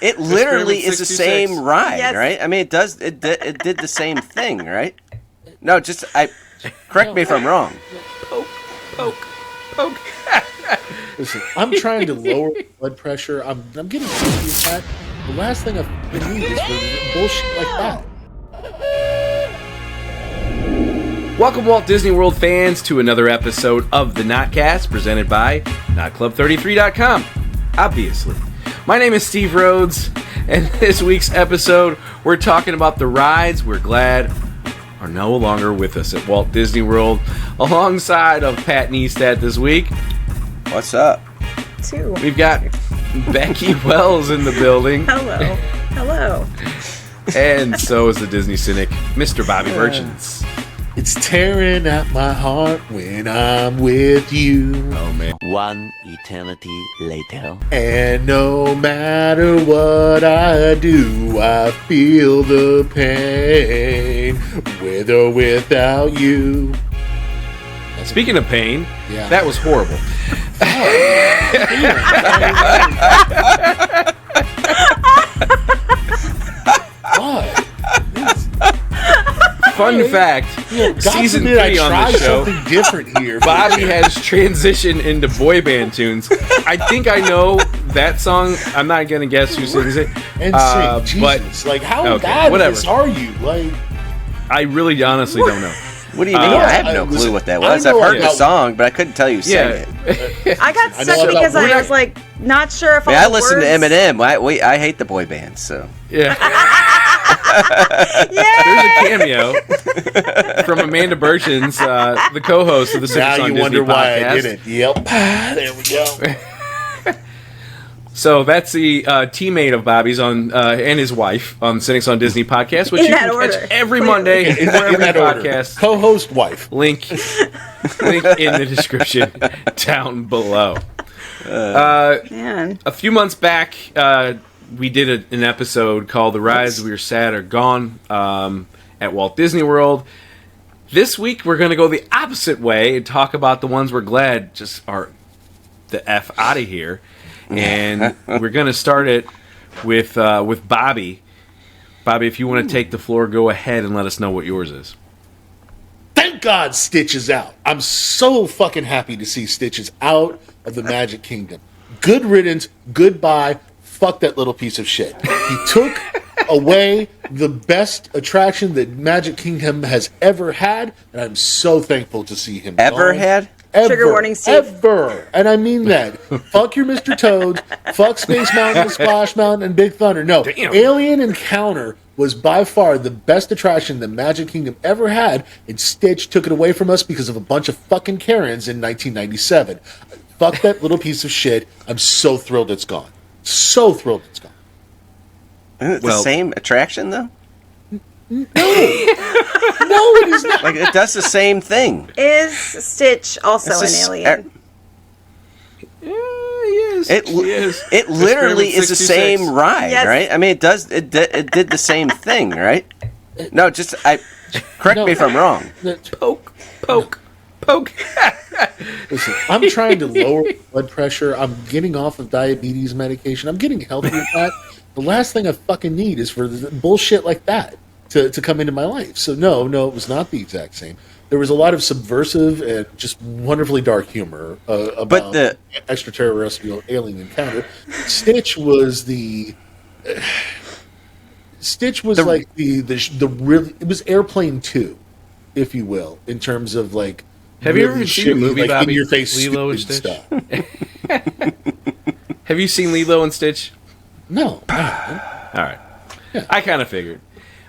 It literally is the 66. same ride, Yes. right? I mean, it does. It did the same thing, right? No, correct me if I'm wrong. Poke. Listen, I'm trying to lower blood pressure. I'm getting confused that the last thing I need is for bullshit like that. Welcome, Walt Disney World fans, to another episode of the Notcast, presented by NotClub33.com. Obviously. My name is Steve Rhodes, and this week's episode, we're talking about the rides we're glad are no longer with us at Walt Disney World, alongside of Pat Neistat this week. What's up? Two. We've got Becky Wells in the building. Hello. And so is the Disney cynic, Mr. Bobby Merchants. It's tearing at my heart when I'm with you. Oh, man. One eternity later. And no matter what I do, I feel the pain, with or without you. Speaking of pain, Yeah. that was horrible. What? Fun fact, God season forbid 3 I on try the show, something different here. Bobby has transitioned into boy band tunes. I think I know that song. I'm not going to guess who sings it. And but Jesus, like how okay, bad whatever. this are you? Like, I really honestly don't know. What do you mean? I have no clue what that was. I I've know heard the about- song, but I couldn't tell you who sang it. I got I know stuck because about- I was like not sure if I mean, all I the listen to words... Eminem. I hate the boy bands, so. Yeah. Yay! There's a cameo from Amanda Burchins, the co-host of the Six now on you Disney wonder why podcast. I didn't. Yep. There we go. So that's the teammate of Bobby's on and his wife on Cynics on Disney podcast, which In you that can order. catch every Clearly. Monday In wherever that the order. podcast. Co-host wife. Link in the description down below. Man. A few months back, we did an episode called "The Rides We Are Sad Are Gone" at Walt Disney World. This week, we're going to go the opposite way and talk about the ones we're glad just are the F out of here. And we're going to start it with Bobby. Bobby, if you want to take the floor, go ahead and let us know what yours is. Thank God Stitch is out. I'm so fucking happy to see Stitch is out of the Magic Kingdom. Good riddance. Goodbye. Fuck that little piece of shit. He took away the best attraction that Magic Kingdom has ever had, and I'm so thankful to see him Ever gone. had? Ever, Trigger warning, Steve. Ever. And I mean that. Fuck your Mr. Toads. Fuck Space Mountain and Splash Mountain and Big Thunder. No. Damn. Alien Encounter was by far the best attraction that Magic Kingdom ever had, and Stitch took it away from us because of a bunch of fucking Karens in 1997. Fuck that little piece of shit. I'm so thrilled it's gone. So thrilled it's gone. Isn't it the Well- same attraction, though? No, it is not. Like, it does the same thing. Is Stitch also It's an just- alien? Yes, It literally is the same ride, Yes. right? I mean, it does. It did the same thing, right? No, correct me if I'm wrong. Poke. Listen, I'm trying to lower blood pressure. I'm getting off of diabetes medication. I'm getting healthy with that. The last thing I fucking need is for the bullshit like that to come into my life. So no, it was not the exact same. There was a lot of subversive and just wonderfully dark humor about the- extraterrestrial alien encounter. Stitch was like the really, it was Airplane 2, if you will, in terms of like. Have you really ever seen the shitty, movie, like, Bobby? in your face Lilo and stupid Stitch? stuff? Have you seen Lilo and Stitch? No. All right. I kind of figured.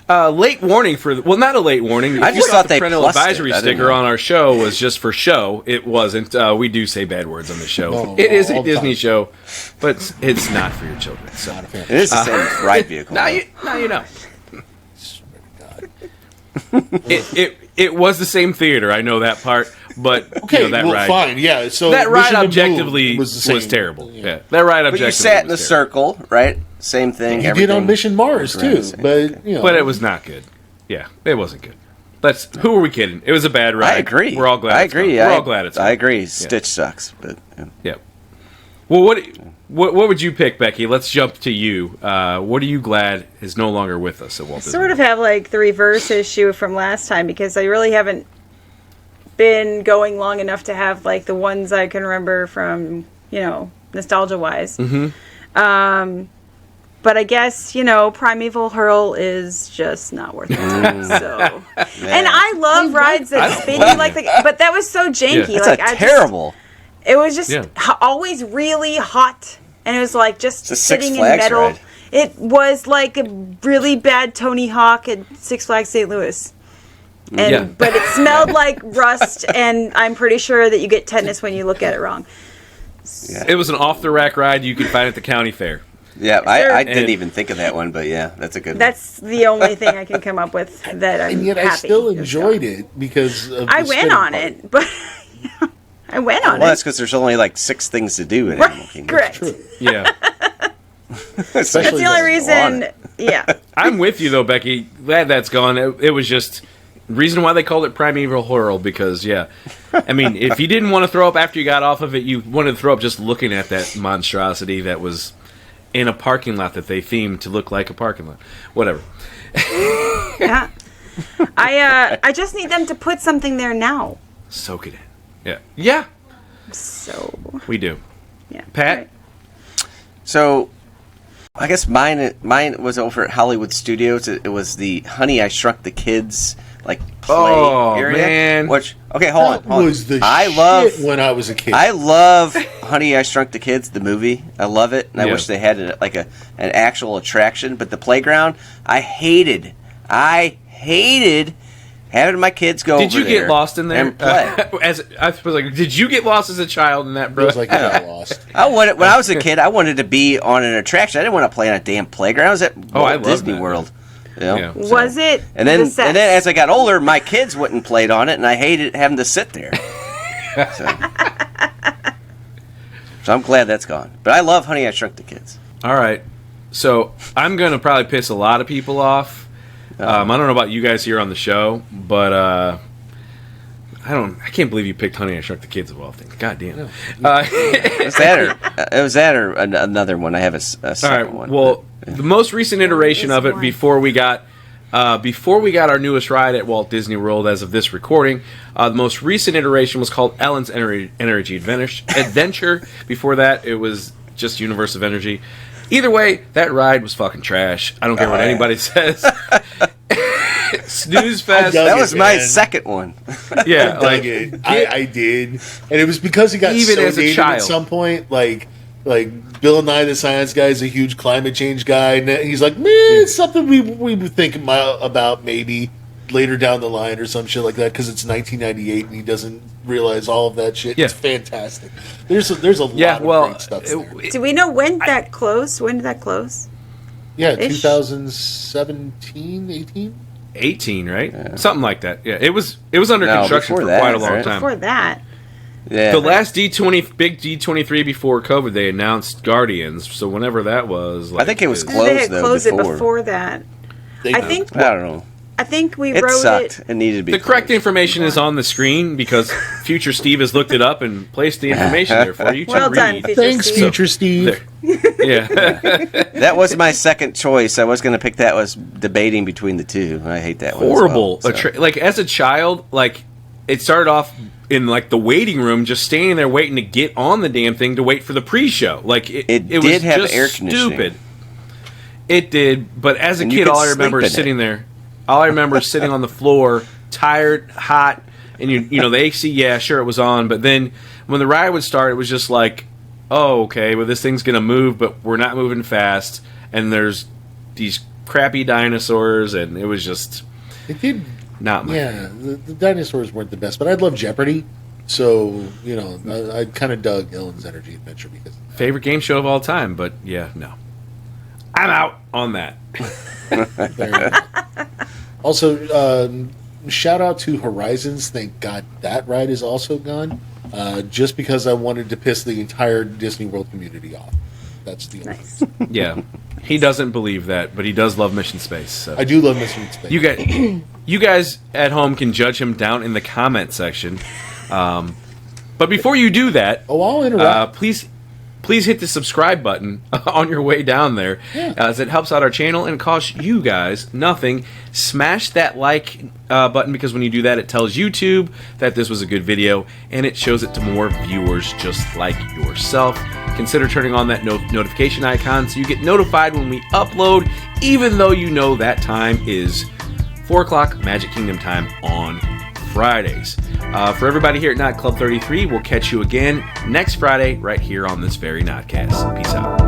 Late warning not a late warning. I If you just thought thought the they parental plussed advisory it. I didn't sticker know. on our show was just for show. It wasn't. We do say bad words on the show. No, it is all a the Disney time. show, but it's not for your children. So Not a fan. It is the same ride vehicle. now you know. Swear to God. It was the same theater. I know that part, but Okay, that well, ride. fine, yeah. So That ride Mission to Moon objectively was, the same. was terrible. Yeah, that ride But objectively. you sat in the was terrible. circle, right? Same thing. You did everything on Mission Mars was around the too, same. but you know. But it was not good. Yeah, it wasn't good. Who are we kidding? It was a bad ride. I agree. We're all glad. I it's agree. gone. We're all glad it's. I gone. agree. Stitch sucks, but Yeah. Well, what would you pick, Becky? Let's jump to you. What are you glad is no longer with us at Walt Disney? Sort of have like the reverse issue from last time because I really haven't been going long enough to have like the ones I can remember from, nostalgia wise. But I guess, Primeval Hurl is just not worth it. So, and I love rides that spin you like but that was so janky. It's like terrible. It was just always really hot, and it was like just It's a sitting Six in Flags metal. ride. It was like a really bad Tony Hawk at Six Flags St. Louis. And but it smelled like rust, and I'm pretty sure that you get tetanus when you look at it wrong. Yeah. It was an off-the-rack ride you could find at the county fair. Yeah, Sure. I didn't even think of that one, but yeah, that's a good one. That's the only thing I can come up with that I'm And yet happy I still is enjoyed gone. it because of I the went spinning on part. it, but I went on Well, it. that's because there's only like 6 things to do in Animal Kingdom. Correct. True. Yeah. That's the only on reason. it. Yeah. I'm with you, though, Becky. Glad that's gone. It was just... reason why they called it Primeval Hurl, because, I mean, if you didn't want to throw up after you got off of it, you wanted to throw up just looking at that monstrosity that was in a parking lot that they themed to look like a parking lot. Whatever. Yeah. I just need them to put something there now. Soak it in. Yeah. Yeah, So, we do. yeah. Pat? Right. So, I guess mine was over at Hollywood Studios. It was the Honey, I Shrunk the Kids play area. Man. Which hold That on. was the I shit love when I was a kid. I love Honey, I Shrunk the Kids, the movie. I love it, and I Yeah. wish they had an actual attraction. But the playground, I hated having my kids go. Did over you get there lost in there? and play? I was like, did you get lost as a child in that, It bro? was like I got lost. When I was a kid, I wanted to be on an attraction. I didn't want to play on a damn playground. I was at I Walt love Disney that. World. You know? Yeah. Was it? And then, the sets? as I got older, my kids wouldn't play on it, and I hated having to sit there. So I'm glad that's gone. But I love Honey, I Shrunk the Kids. All right. So I'm going to probably piss a lot of people off. I don't know about you guys here on the show, but I can't believe you picked Honey, I Shrunk the Kids of all things. God damn. It was that or another one. I have a All second right. one. Well, the most recent iteration of it one. before we got our newest ride at Walt Disney World as of this recording, the most recent iteration was called Ellen's Energy Adventure. Before that, it was just Universe of Energy. Either way, that ride was fucking trash. I don't care what anybody says. Snooze fest. dug that it, was my man. second one. Yeah, Dug it. I did, and it was because he got Even so as a dated child. at some point. Like Bill Nye the Science Guy is a huge climate change guy, and he's like, man, it's something we would think about maybe later down the line or some shit like that because it's 1998 and he doesn't realize all of that shit. Yeah. It's fantastic. There's a lot of great stuff there. Do we know when that closed? When did that close? Yeah, Ish. 2017, 18. 18, right? Something like that. Yeah, it was under No, construction for before that, quite a long right? time. Before that. Yeah. The last big D23 before COVID, they announced Guardians. So whenever that was, I think it was They closed, had though, closed before. it before that. I think I don't know. we It wrote sucked. it. It needed to be The correct closed. information is on the screen because future Steve has looked it up and placed the information there for you to Well done, read. future Thanks, Steve. future Steve. There. Yeah. That was my second choice. I was going to pick that. Was debating between the two. I hate that one. as Horrible. well, so. Like as a child, like it started off in like the waiting room, just standing there waiting to get on the damn thing to wait for the pre-show. Like it It was did have just air conditioning. stupid. It did, but as a And you kid, could all I sleep remember in is it. sitting there. All I remember is sitting on the floor, tired, hot, and you know the AC. Yeah, sure, it was on, but then when the ride would start, it was just like, oh, okay, well this thing's gonna move, but we're not moving fast, and there's these crappy dinosaurs, and it was just It did. not my Yeah, the dinosaurs weren't the best, but I love Jeopardy. So, I kind of dug Ellen's Energy Adventure because favorite game show of all time. But yeah, no, I'm out on that. Fair enough. Also, shout out to Horizons. Thank God that ride is also gone. Just because I wanted to piss the entire Disney World community off. That's the only. Nice. Yeah, he doesn't believe that, but he does love Mission Space. So I do love Mission Space. you guys at home can judge him down in the comment section. But before you do that, I'll interrupt. please please hit the subscribe button on your way down there, as it helps out our channel and costs you guys nothing. Smash that like button, because when you do that, it tells YouTube that this was a good video, and it shows it to more viewers just like yourself. Consider turning on that notification icon so you get notified when we upload, even though you know that time is 4 o'clock Magic Kingdom time on Fridays. For everybody here at Knot Club 33, we'll catch you again next Friday right here on this very Knotcast. Peace out.